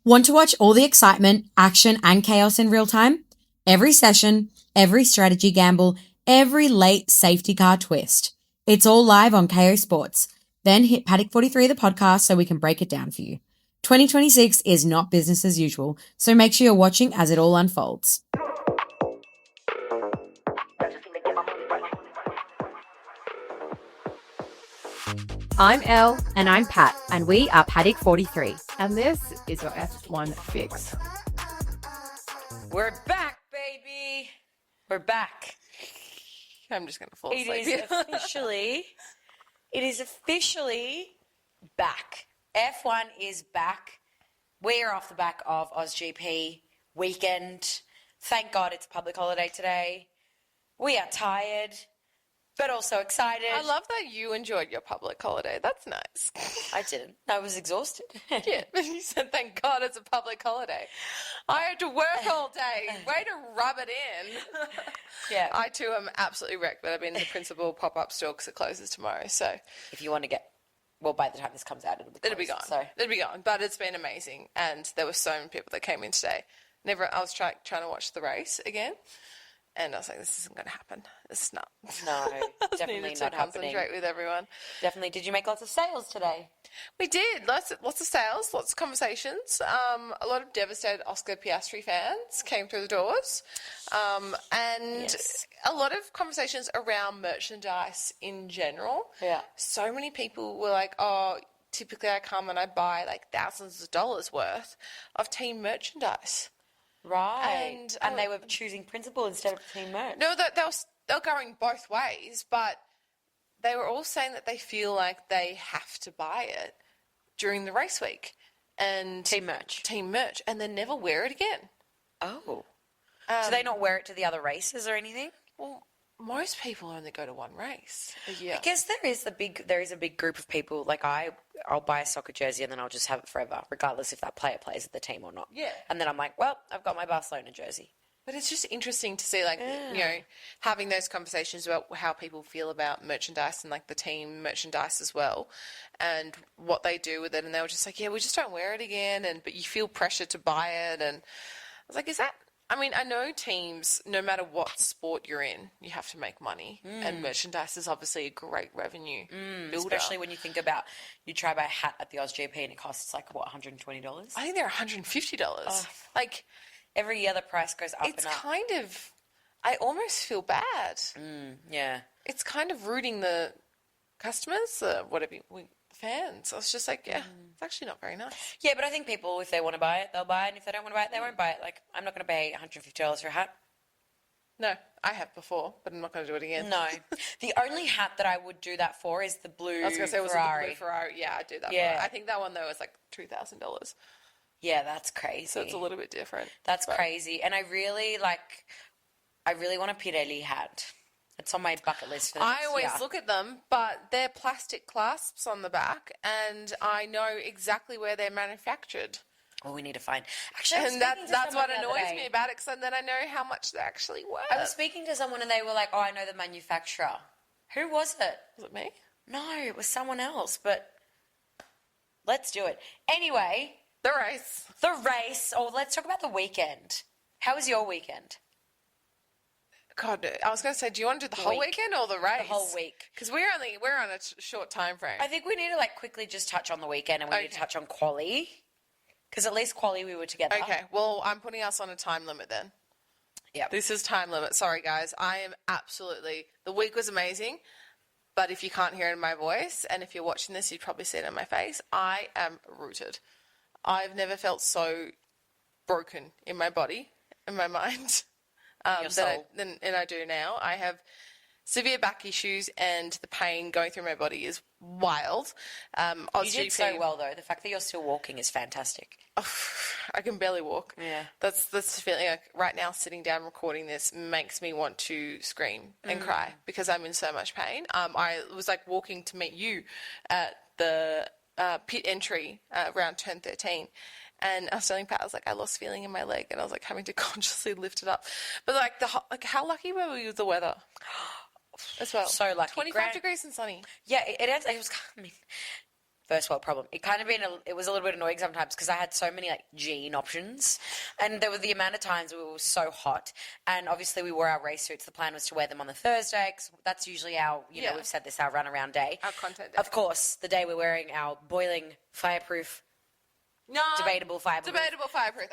Want to watch all the excitement, action, and chaos in real time? Every session, every strategy gamble, every late safety car twist. It's all live on KO Sports. Then hit Paddock 43 the podcast so we can break it down for you. 2026 is not business as usual, so make sure you're watching as it all unfolds. I'm Elle. And I'm Pat, and we are Paddock 43. And this is your F1 fix. We're back, baby. We're back. I'm just going to fall asleep. It is officially back. F1 is back. We're off the back of AusGP weekend. Thank God it's a public holiday today. We are tired, but also excited. I love that you enjoyed your public holiday. That's nice. I didn't. I was exhausted. Yeah, you said thank God it's a public holiday. I had to work all day. Way to rub it in. Yeah. I too am absolutely wrecked, but I've been in the principal pop-up store because it closes tomorrow. So If you want to get, well, by the time this comes out, it'll be gone. So It'll be gone. But it's been amazing, and there were so many people that came in today. I was trying to watch the race again. And I was like, this isn't going to happen. This is not. No, I definitely needed to not happening. concentrate with everyone. Definitely. Did you make lots of sales today? We did. Lots of sales, lots of conversations. A lot of devastated Oscar Piastri fans came through the doors. And Yes. a lot of conversations around merchandise in general. Yeah. So many people were like, oh, typically I come and I buy like thousands of dollars worth of team merchandise. Right. And they were choosing principal instead of team merch. No, they were going both ways, but they were all saying that they feel like they have to buy it during the race week. And Team merch. And then never wear it again. Oh. Do they not wear it to the other races or anything? Well, most people only go to one race a year. I guess there is a big group of people, like I'll buy a soccer jersey and then I'll just have it forever, regardless if that player plays at the team or not. Yeah. And then I'm like, well, I've got my Barcelona jersey. But it's just interesting to see, like, you know, having those conversations about how people feel about merchandise and, like, the team merchandise as well and what they do with it. And they were just like, yeah, we just don't wear it again. But you feel pressure to buy it. And I was like, I mean, I know teams, no matter what sport you're in, you have to make money. And merchandise is obviously a great revenue builder. Especially when you think about, you try buy a hat at the AusGP and it costs like, what, $120? I think they're $150. Like, every year the price goes up and it's up. kind of, I almost feel bad. Yeah. It's kind of rooting the customers, fans. I was just like, yeah, it's actually not very nice. Yeah, but I think people, if they want to buy it, they'll buy it. And if they don't want to buy it, they won't buy it. Like, I'm not going to pay $150 for a hat. No, I have before, but I'm not going to do it again. No. The only hat that I would do that for is the blue I was going to say, was it the blue Ferrari? Yeah, I'd do that for it. I think that one, though, was like $2,000. Yeah, that's crazy. So it's a little bit different. That's crazy. And I really want a Pirelli hat. It's on my bucket list for the next I always year. look at them, but they're plastic clasps on the back, and I know exactly where they're manufactured. Well, we need to find. Actually, And that's what annoys me about it, because then I know how much they're actually worth. I was speaking to someone and they were like, oh, I know the manufacturer. Who was it? Was it me? No, it was someone else, but let's do it. Anyway. The race. Oh, let's talk about the weekend. How was your weekend? God, I was going to say, do you want to do the whole weekend or the race? The whole week. Because we're on a short time frame. I think we need to quickly just touch on the weekend and we need to touch on quali. Because at least quali we were together. Okay, well, I'm putting us on a time limit then. Yeah. This is time limit. Sorry, guys. I am the week was amazing, but if you can't hear it in my voice, and if you're watching this, you'd probably see it in my face, I am rooted. I've never felt so broken in my body, in my mind, than I do now. I have severe back issues, and the pain going through my body is wild. You did so well, though. The fact that you're still walking is fantastic. I can barely walk. Yeah. That's the feeling. Like right now, sitting down recording this makes me want to scream and cry because I'm in so much pain. I was walking to meet you at the pit entry around turn 13. And I was telling Pat, I was like, I lost feeling in my leg, and I was having to consciously lift it up. But how lucky were we with the weather as well? So lucky. 25 degrees and sunny. Yeah, it was. I mean, First world problem. It kind of it was a little bit annoying sometimes because I had so many like jean options, and there was the amount of times we were so hot, and obviously we wore our race suits. The plan was to wear them on the Thursday because that's usually our, you know, we've said this, our run around day. Our content day. Of course, the day we're wearing our boiling fireproof. Debatable fireproof.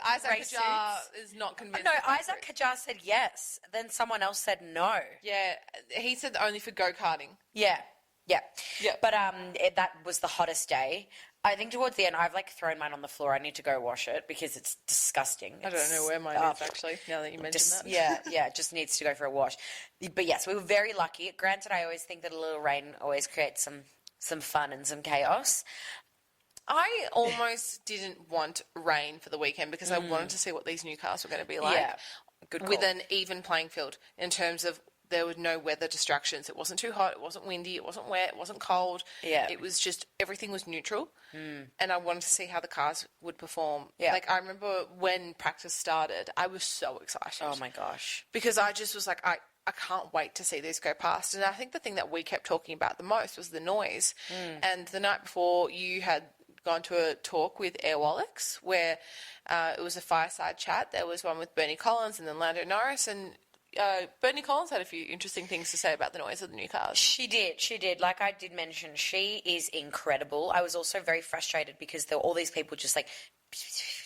Isaac Race Kajar is not convinced. No, Isaac Kajar said yes. Then someone else said no. Yeah, he said only for go-karting. Yeah. Yeah. But that was the hottest day. I think towards the end, I've like thrown mine on the floor. I need to go wash it because it's disgusting. I don't know where mine is actually. Now that you mention that. Yeah, it just needs to go for a wash. But yes, we were very lucky. Granted, I always think that a little rain always creates some fun and some chaos. I almost didn't want rain for the weekend because I wanted to see what these new cars were going to be like. Yeah, good call. With an even playing field in terms of there were no weather distractions. It wasn't too hot. It wasn't windy. It wasn't wet. It wasn't cold. Yeah. It was just everything was neutral. And I wanted to see how the cars would perform. Yeah. Like I remember when practice started, I was so excited. Oh my gosh. Because I just was like, I can't wait to see these go past. And I think the thing that we kept talking about the most was the noise. And the night before you had gone to a talk with Airwallex where it was a fireside chat. There was one with Bernie Collins and then Lando Norris, and Bernie Collins had a few interesting things to say about the noise of the new cars. She did. Like I did mention, she is incredible. I was also very frustrated because there were all these people just like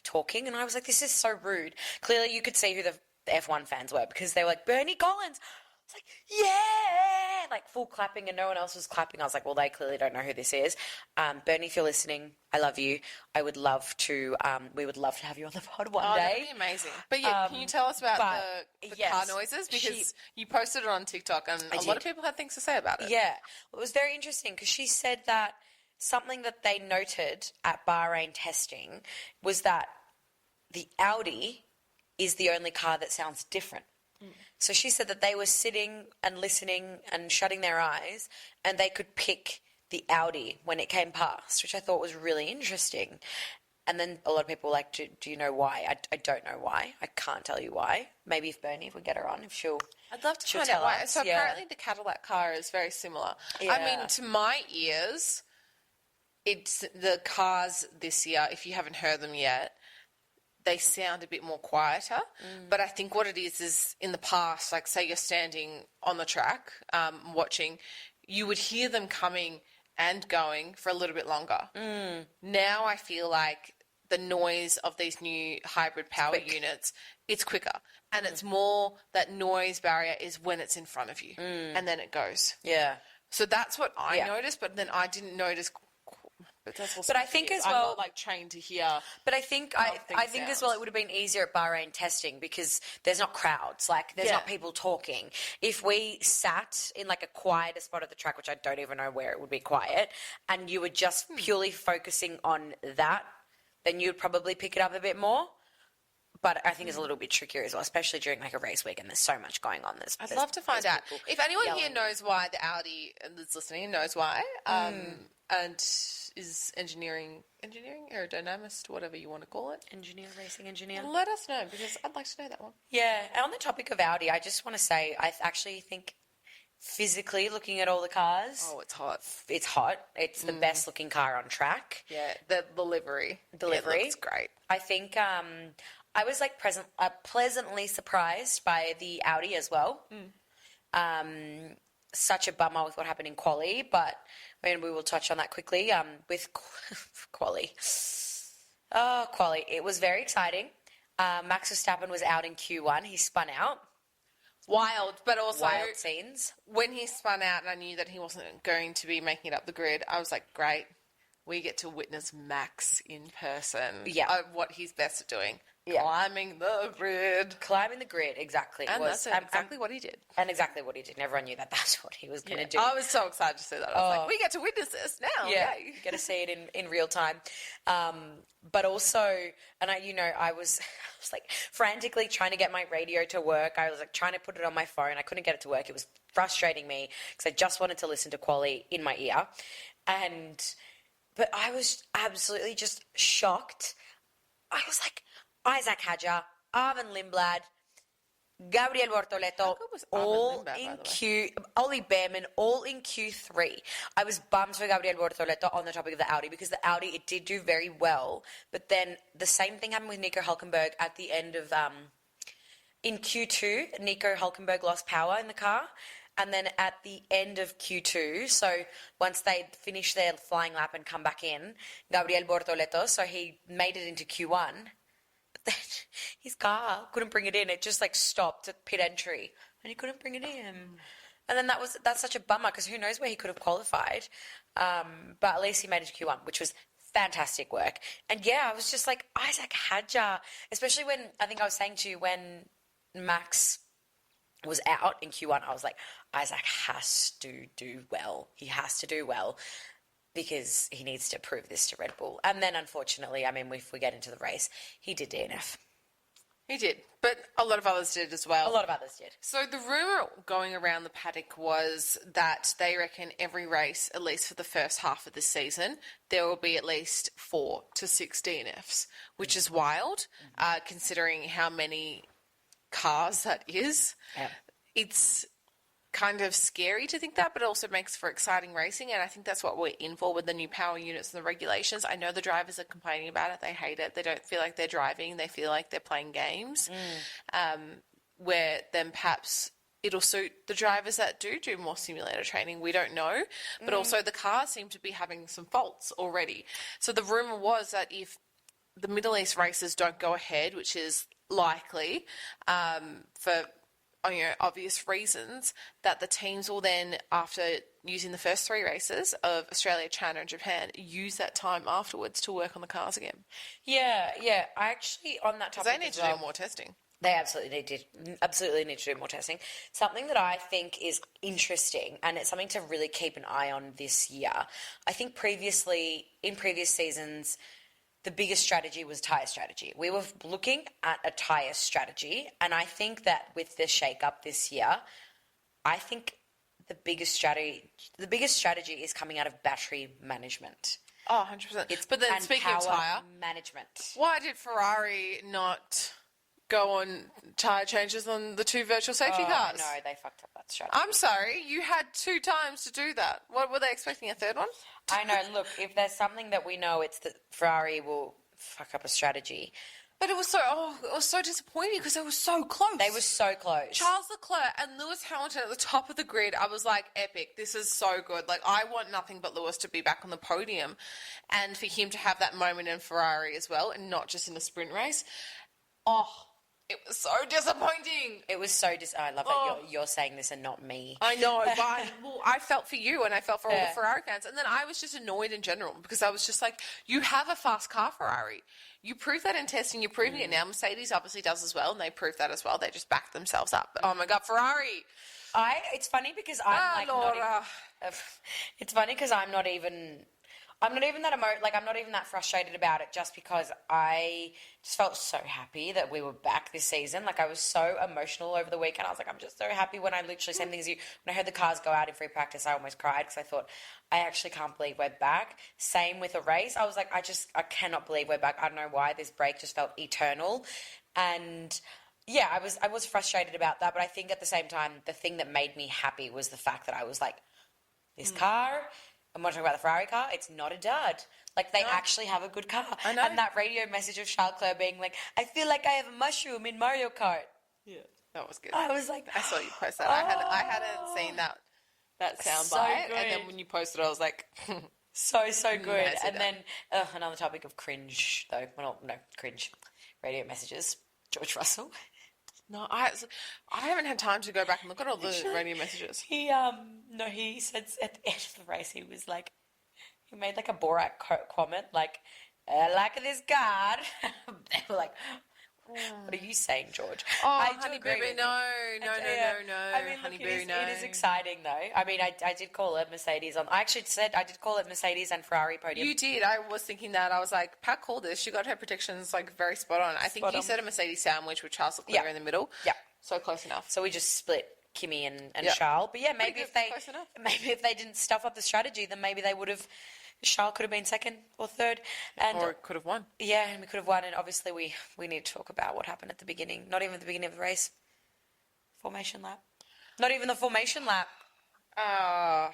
talking, and I was like, this is so rude. Clearly you could see who the F1 fans were because they were like, Bernie Collins. It's like, yeah, like full clapping, and no one else was clapping. I was like, well, they clearly don't know who this is. Bernie, if you're listening, I love you. I would love to, we would love to have you on the pod one day. That'd be amazing. But yeah, can you tell us about the yes, car noises? Because you posted it on TikTok and a lot of people had things to say about it. Yeah. Well, it was very interesting because she said that something that they noted at Bahrain testing was that the Audi is the only car that sounds different. So she said that they were sitting and listening and shutting their eyes and they could pick the Audi when it came past, which I thought was really interesting. And then a lot of people were like, do you know why? I don't know why. I can't tell you why. Maybe if Bernie, if we get her on, if she'll I'd love to she'll find tell out why. us. So Yeah. apparently the Cadillac car is very similar. Yeah. I mean, to my ears, it's the cars this year, if you haven't heard them yet, they sound a bit more quieter. But I think what it is in the past, like say you're standing on the track watching, you would hear them coming and going for a little bit longer. Now I feel like the noise of these new hybrid power units, it's quicker. And it's more that noise barrier is when it's in front of you and then it goes. Yeah. So that's what I noticed, but then I didn't notice. But that's also I think as well, I'm not like trained to hear. But I think as well, it would have been easier at Bahrain testing because there's not crowds, like there's not people talking. If we sat in like a quieter spot of the track, which I don't even know where it would be quiet, and you were just purely focusing on that, then you'd probably pick it up a bit more. But I think it's a little bit trickier as well, especially during like a race week and there's so much going on. I'd love to find out. If anyone here knows why the Audi that's listening knows why, and is engineering aerodynamist, whatever you want to call it. Racing engineer. Let us know because I'd like to know that one. Yeah, and on the topic of Audi, I just want to say I actually think physically looking at all the cars. Oh, it's hot. It's hot. It's the best looking car on track. Yeah, the livery. It looks great. I think I was like pleasantly surprised by the Audi as well. Such a bummer with what happened in quali, but we will touch on that quickly. With quali. Quali. It was very exciting. Max Verstappen was out in Q1. He spun out. Wild, but also wild scenes. When he spun out and I knew that he wasn't going to be making it up the grid, I was like, great. We get to witness Max in person. Yeah. Of what he's best at doing. Yeah. Climbing the grid. Climbing the grid, exactly. And that's exactly what he did. And exactly what he did. And everyone knew that that's what he was going to do. I was so excited to see that. I was like, we get to witness this now. Yeah, Yay. get to see it in real time. But also, and I was like frantically trying to get my radio to work. I was like trying to put it on my phone. I couldn't get it to work. It was frustrating me because I just wanted to listen to quali in my ear. But I was absolutely just shocked. I was like, Isaac Hadjar, Arvin Lindblad, Gabriel Bortoleto, it was all Armin Limbaugh, in by the way. Ollie Behrman, all in Q3. I was bummed for Gabriel Bortoleto on the topic of the Audi because the Audi, it did do very well, but then the same thing happened with Nico Hülkenberg at the end of, in Q2, Nico Hülkenberg lost power in the car, and then at the end of Q2, so once they finished their flying lap and come back in, Gabriel Bortoleto, so he made it into Q1, but then his car couldn't bring it in. It just like stopped at pit entry and he couldn't bring it in. And then that's such a bummer because who knows where he could have qualified. But at least he made it to Q1, which was fantastic work. And yeah, I was just like, Isaac Hadjar, especially when, I think I was saying to you, when Max was out in Q1, I was like, Isaac has to do well. He has to do well because he needs to prove this to Red Bull. And then, unfortunately, I mean, if we get into the race, he did DNF. He did, but a lot of others did as well. A lot of others did. So the rumour going around the paddock was that they reckon every race, at least for the first half of the season, there will be at least 4 to 6 DNFs, which is wild, considering how many cars that is. Yeah. It's kind of scary to think that, but it also makes for exciting racing, and I think that's what we're in for with the new power units and the regulations. I know the drivers are complaining about it. They hate it. They don't feel like they're driving. They feel like they're playing games, where then perhaps it'll suit the drivers that do more simulator training. We don't know, but also the cars seem to be having some faults already. So the rumour was that if the Middle East races don't go ahead, which is likely for obvious reasons, that the teams will then, after using the first 3 races of Australia, China and Japan, use that time afterwards to work on the cars again. Yeah. I actually, on that topic, They need to do more testing. They absolutely need to do more testing. Something that I think is interesting, and it's something to really keep an eye on this year. I think in previous seasons, the biggest strategy was tyre strategy. We were looking at a tyre strategy, and I think that with the shake-up this year, I think the biggest strategy is coming out of battery management. Oh, 100%. But then speaking of tyre management. Why did Ferrari not go on tyre changes on the 2 virtual safety cars? No, they fucked up that strategy. I'm sorry, you had 2 times to do that. What were they expecting, a third one? I know, look, if there's something that we know, it's that Ferrari will fuck up a strategy. But it was so disappointing because they were so close. They were so close. Charles Leclerc and Lewis Hamilton at the top of the grid. I was like, epic. This is so good. Like, I want nothing but Lewis to be back on the podium and for him to have that moment in Ferrari as well and not just in a sprint race. Oh, it was so disappointing. It was so I love that you're saying this and not me. I know, but I felt for you and I felt for all the Ferrari fans. And then I was just annoyed in general because I was just like, you have a fast car, Ferrari. You proved that in testing. You're proving it now. Mercedes obviously does as well, and they proved that as well. They just backed themselves up. But, oh, my God, Ferrari. It's funny because I'm it's funny because I'm not even that I'm not even that frustrated about it just because I just felt so happy that we were back this season. Like, I was so emotional over the weekend. I was like, I'm just so happy when I literally, same thing as you, when I heard the cars go out in free practice, I almost cried because I thought, I actually can't believe we're back. Same with a race. I was like, I cannot believe we're back. I don't know why. This break just felt eternal. And yeah, I was frustrated about that. But I think at the same time, the thing that made me happy was the fact that I was like, this car, I'm not talking about the Ferrari car, it's not a dud. Like, they actually have a good car. I know. And that radio message of Charles Leclerc being like, I feel like I have a mushroom in Mario Kart. Yeah, that was good. I was like, I saw you post that. I hadn't seen that sound So bite. good. And then when you posted it, I was like... so good. Massive. And then another topic of cringe, though. Well, no, cringe. Radio messages. George Russell. No, I haven't had time to go back and look at all the radio messages. He said at the end of the race, he was like, he made like a Borat comment, like, I like this card. They were like, what are you saying, George? Oh, Honey Baby, no. I mean, Honey look, Baby, no. It is exciting, though. I mean, I did call it Mercedes on. I actually said I did call it Mercedes and Ferrari podium. You did. I was thinking that. I was like, Pat called this. She got her predictions like very spot on. I think you said a Mercedes sandwich with Charles Leclerc in the middle. Yeah. So close enough. So we just split Kimi and Charles. But yeah, maybe if they didn't stuff up the strategy, then maybe they would have. Charles could have been second or third. Or it could have won. Yeah, and we could have won. And obviously we need to talk about what happened at the beginning. Not even at the beginning of the race. Formation lap. Not even the formation lap. Uh,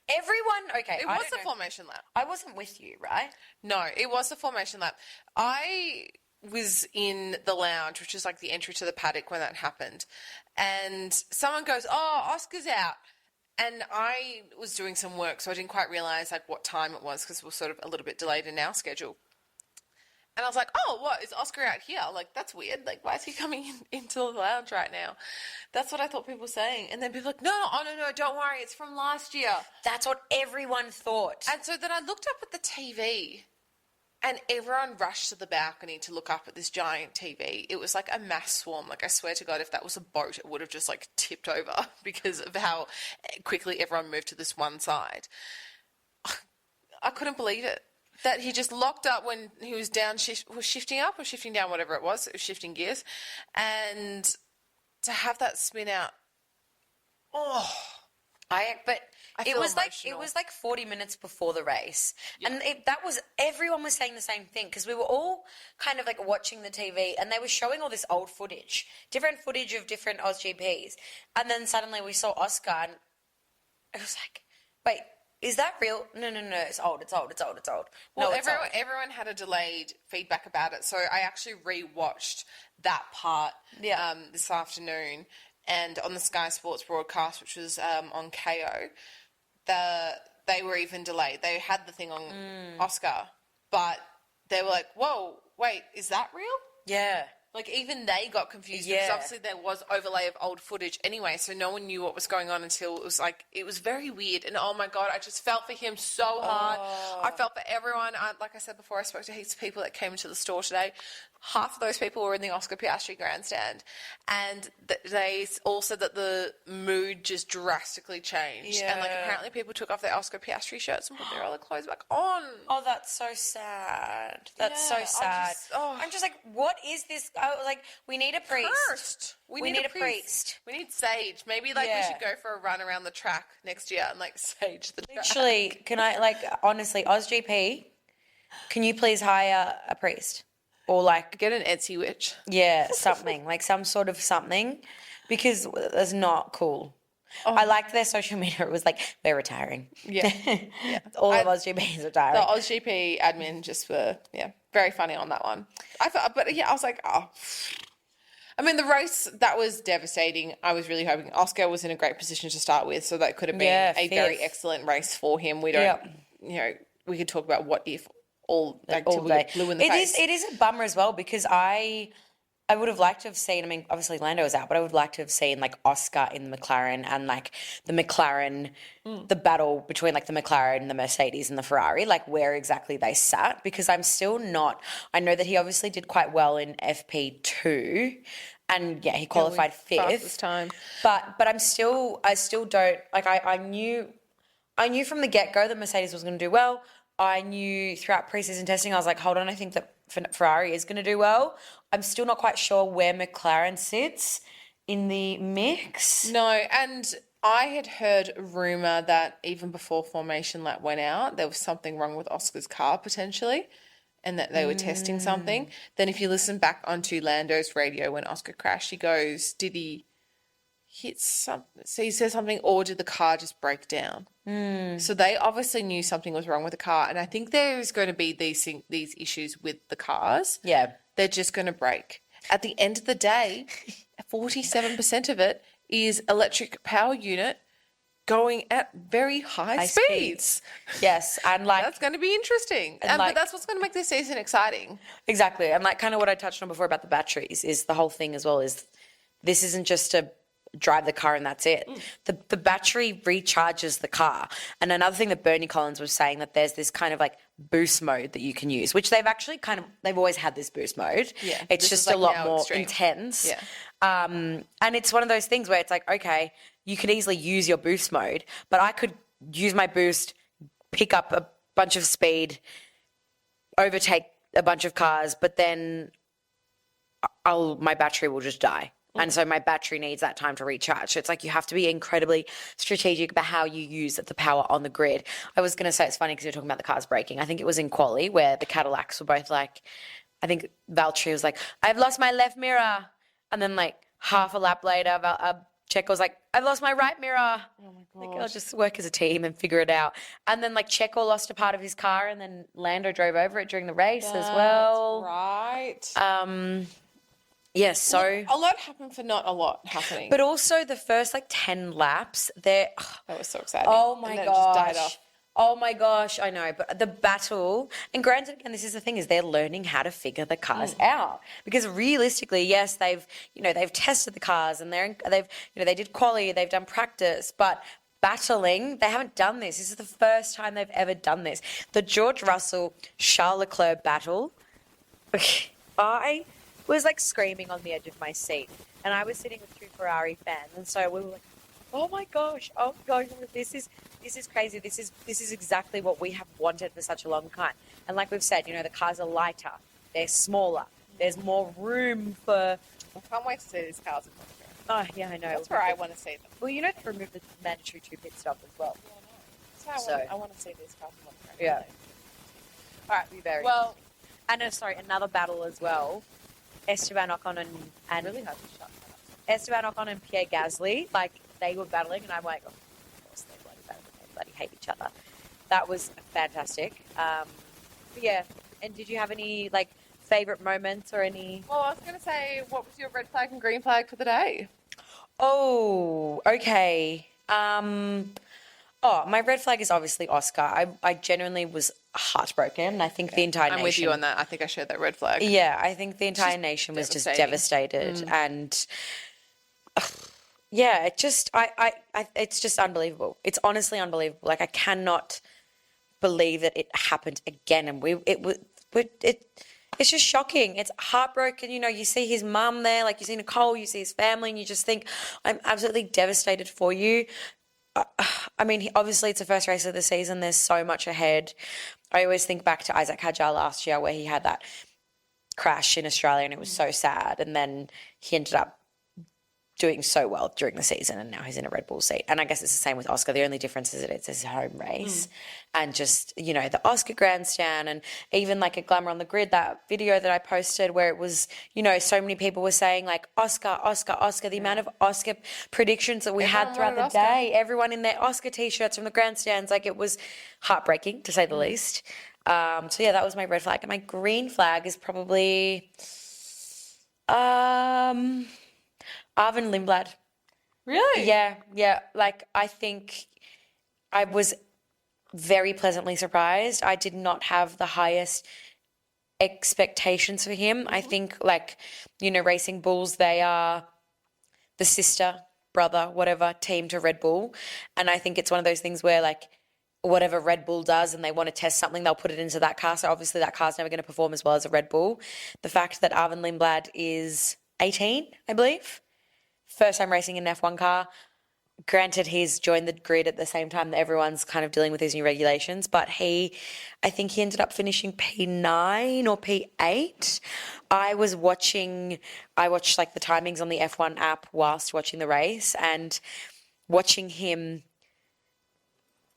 Everyone, okay. it was the formation lap. I wasn't with you, right? No, it was the formation lap. I was in the lounge, which is like the entry to the paddock when that happened. And someone goes, "Oh, Oscar's out." And I was doing some work, so I didn't quite realise like what time it was because we're sort of a little bit delayed in our schedule. And I was like, "Oh, what, is Oscar out here? Like, that's weird. Like, why is he coming into the lounge right now?" That's what I thought people were saying. And then people were like, "No, oh, no, don't worry. It's from last year." That's what everyone thought. And so then I looked up at the TV and everyone rushed to the balcony to look up at this giant TV. It was like a mass swarm. Like, I swear to God, if that was a boat, it would have just like tipped over because of how quickly everyone moved to this one side. I couldn't believe it. That he just locked up when he was down, was shifting up or shifting down, whatever it was shifting gears. And to have that spin out, It was like 40 minutes before the race, and everyone was saying the same thing because we were all kind of like watching the TV, and they were showing all this old footage, different footage of different AusGPs, and then suddenly we saw Oscar, and it was like, wait. Is that real? No, it's old. Well, No, everyone had a delayed feedback about it, so I actually rewatched that part this afternoon, and on the Sky Sports broadcast, which was on KO, they were even delayed. They had the thing on Oscar, but they were like, "Whoa, wait, is that real?" Yeah. Like, even they got confused because obviously there was overlay of old footage anyway, so no one knew what was going on until it was very weird. And, oh, my God, I just felt for him so hard. I felt for everyone. Like I said before, I spoke to heaps of people that came into the store today. Half of those people were in the Oscar Piastri grandstand, and they all said that the mood just drastically changed. Yeah. And, like, apparently people took off their Oscar Piastri shirts and put their other clothes back on. Oh, that's so sad. That's so sad. I'm just like, what is this? Oh, like, we need a priest. We need a priest. We need sage. Maybe, like, we should go for a run around the track next year and, like, sage the track. Actually, can I, like, honestly, AusGP, can you please hire a priest? Or, like... Get an Etsy witch. Yeah, something. Like, some sort of something. Because that's not cool. I liked their social media. It was like, they're retiring. Yeah. All of AusGP is retiring. The AusGP admin just were, very funny on that one. I was like, oh. I mean, the race, that was devastating. I was really hoping Oscar was in a great position to start with, so that could have been a very excellent race for him. We don't, we could talk about what if all day. Blue in the face. It is a bummer as well because I would have liked to have seen, I mean, obviously Lando was out, but I would like to have seen, like, Oscar in the McLaren and, like, the McLaren, the battle between, like, the McLaren, the Mercedes and the Ferrari, like, where exactly they sat, because I'm still not, I know that he obviously did quite well in FP2, and, he qualified fifth. Time. But I still don't, like, I knew from the get-go that Mercedes was going to do well. I knew throughout pre-season testing, I was like, hold on, I think that Ferrari is going to do well. I'm still not quite sure where McLaren sits in the mix. No, and I had heard a rumour that even before Formation Lap went out, there was something wrong with Oscar's car potentially, and that they were testing something. Then if you listen back onto Lando's radio when Oscar crashed, he goes, did he hit something? So he says something, or did the car just break down? So they obviously knew something was wrong with the car, and I think there is going to be these issues with the cars. Yeah. They're just going to break. At the end of the day, 47% of it is electric power unit going at very high speeds. Yes, and like... That's going to be interesting. But that's what's going to make this season exciting. Exactly, and like kind of what I touched on before about the batteries is the whole thing as well is this isn't just to drive the car and that's it. The battery recharges the car. And another thing that Bernie Collins was saying, that there's this kind of like boost mode that you can use, which they've actually they've always had this boost mode. Yeah, it's just a lot more intense. Yeah. And it's one of those things where it's like, okay, you could easily use your boost mode, but I could use my boost, pick up a bunch of speed, overtake a bunch of cars, but then my battery will just die. And so my battery needs that time to recharge. So it's like you have to be incredibly strategic about how you use the power on the grid. I was going to say it's funny because you're talking about the cars braking. I think it was in quali where the Cadillacs were both like, I think Valtteri was like, I've lost my left mirror. And then like half a lap later, Checo's like, I've lost my right mirror. Oh my Like, god. I'll just work as a team and figure it out. And then, like, Checo lost a part of his car, and then Lando drove over it during the race as well. That's right. Yes, so... A lot happened for not a lot happening. But also the first, like, 10 laps, that was so exciting. oh, my and then gosh. It just died off. Oh, my gosh, I know. But the battle... And granted, again, this is the thing, is they're learning how to figure the cars out. Because realistically, yes, they've tested the cars and they did quali, they've done practice, but... battling, they haven't done this. This is the first time they've ever done this. The George Russell, Charles Leclerc battle, I was like screaming on the edge of my seat. And I was sitting with 2 Ferrari fans. And so we were like, oh my gosh, this is crazy. This is exactly what we have wanted for such a long time. And like we've said, the cars are lighter, they're smaller, there's more room for... I can't wait to see these cars in Monaco. Oh, yeah, I know. That's where I want to see them. Well, they removed the mandatory 2 pit stop as well. Yeah, I know. That's why I want to see these cars in Monaco. Yeah. All right. Be very Well, and another battle as well. Esteban Ocon and really hard to shut that up. Esteban Ocon and Pierre Gasly, like they were battling, and I'm like, oh, of course they bloody battle, they bloody hate each other. That was fantastic. But yeah. And did you have any like favorite moments or any? Well, I was going to say, what was your red flag and green flag for the day? Oh, okay. My red flag is obviously Oscar. I genuinely was heartbroken. I think the entire nation... I'm with you on that. I think I shared that red flag. Yeah, I think the entire nation was just devastated. And yeah, it's just unbelievable. It's honestly unbelievable. Like, I cannot believe that it happened again. And it's just shocking. It's heartbroken. You see his mum there, like you see Nicole, you see his family, and you just think, I'm absolutely devastated for you. I mean, obviously it's the first race of the season. There's so much ahead. I always think back to Isaac Hadjar last year where he had that crash in Australia and it was so sad. And then he ended up doing so well during the season and now he's in a Red Bull seat. And I guess it's the same with Oscar. The only difference is that it's his home race and just, the Oscar grandstand and even like a Glamour on the Grid, that video that I posted where it was, so many people were saying like Oscar, Oscar, Oscar, the amount of Oscar predictions that we had throughout the day, everyone in their Oscar t-shirts from the grandstands, like it was heartbreaking to say the least. So yeah, that was my red flag. And my green flag is probably Arvin Lindblad. Really? Yeah. Like, I think I was very pleasantly surprised. I did not have the highest expectations for him. I think, Racing Bulls, they are the sister, brother, whatever, team to Red Bull. And I think it's one of those things where, whatever Red Bull does and they want to test something, they'll put it into that car. So obviously that car's never going to perform as well as a Red Bull. The fact that Arvin Lindblad is 18, I believe, first time racing in an F1 car. Granted, he's joined the grid at the same time that everyone's kind of dealing with these new regulations, but I think he ended up finishing P9 or P8. I watched the timings on the F1 app whilst watching the race and watching him.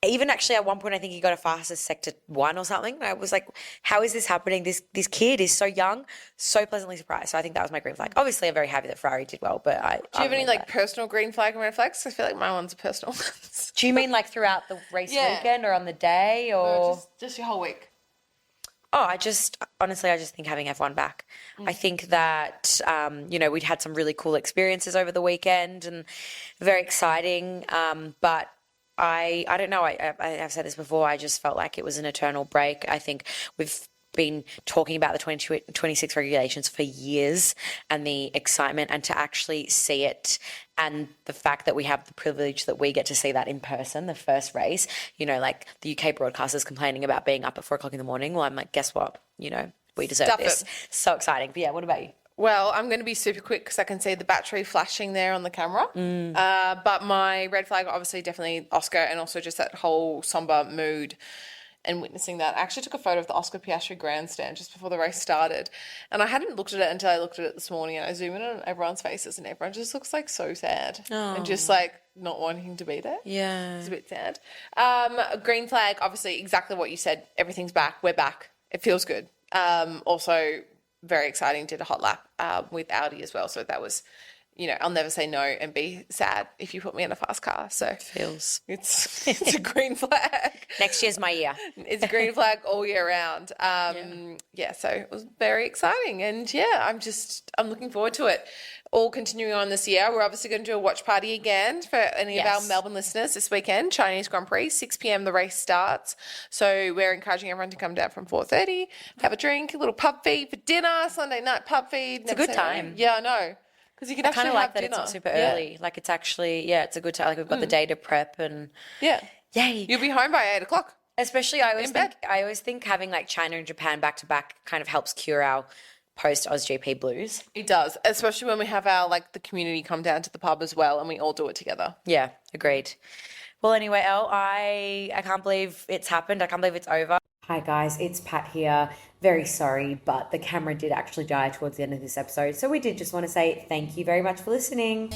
Even actually at one point, I think he got a fastest sector 1 or something. I was like, how is this happening? This kid is so young, so pleasantly surprised. So I think that was my green flag. Obviously, I'm very happy that Ferrari did well, but Do you have any personal green flag and red flags? I feel like my one's a personal ones. Do you mean throughout the race weekend or on the day or? No, just your whole week. Oh, I just think having F1 back. I think that, we'd had some really cool experiences over the weekend and very exciting, but I don't know. I've said this before. I just felt like it was an eternal break. I think we've been talking about the 2026 regulations for years and the excitement and to actually see it and the fact that we have the privilege that we get to see that in person, the first race, the UK broadcasters complaining about being up at 4:00 in the morning. Well, I'm like, guess what? We deserve this. So exciting. But yeah, what about you? Well, I'm going to be super quick because I can see the battery flashing there on the camera. But my red flag, obviously, definitely Oscar, and also just that whole somber mood and witnessing that. I actually took a photo of the Oscar Piastri grandstand just before the race started, and I hadn't looked at it until I looked at it this morning, and I zoomed in on everyone's faces, and everyone just looks so sad and just not wanting to be there. Yeah. It's a bit sad. Green flag, obviously, exactly what you said. Everything's back. We're back. It feels good. Also, very exciting. Did a hot lap with Audi as well, so that was I'll never say no and be sad if you put me in a fast car. So Feels. it's a green flag. Next year's my year. It's a green flag all year round. So it was very exciting. And I'm looking forward to it. All continuing on this year. We're obviously going to do a watch party again for any of our Melbourne listeners this weekend. Chinese Grand Prix, 6 p.m. the race starts. So we're encouraging everyone to come down from 4:30, have a drink, a little pub feed for dinner, Sunday night pub feed. It's a good time. Yeah, I know. Because you can actually kind of have like that dinner. it's super early. Like it's actually, it's a good time. Like we've got the day to prep and yay. You'll be home by 8 o'clock. Especially I always think having like China and Japan back to back kind of helps cure our post AusGP blues. It does, especially when we have our the community come down to the pub as well and we all do it together. Yeah, agreed. Well, anyway, Elle, I can't believe it's happened. I can't believe it's over. Hi guys, it's Pat here. Very sorry, but the camera did actually die towards the end of this episode. So we did just want to say thank you very much for listening.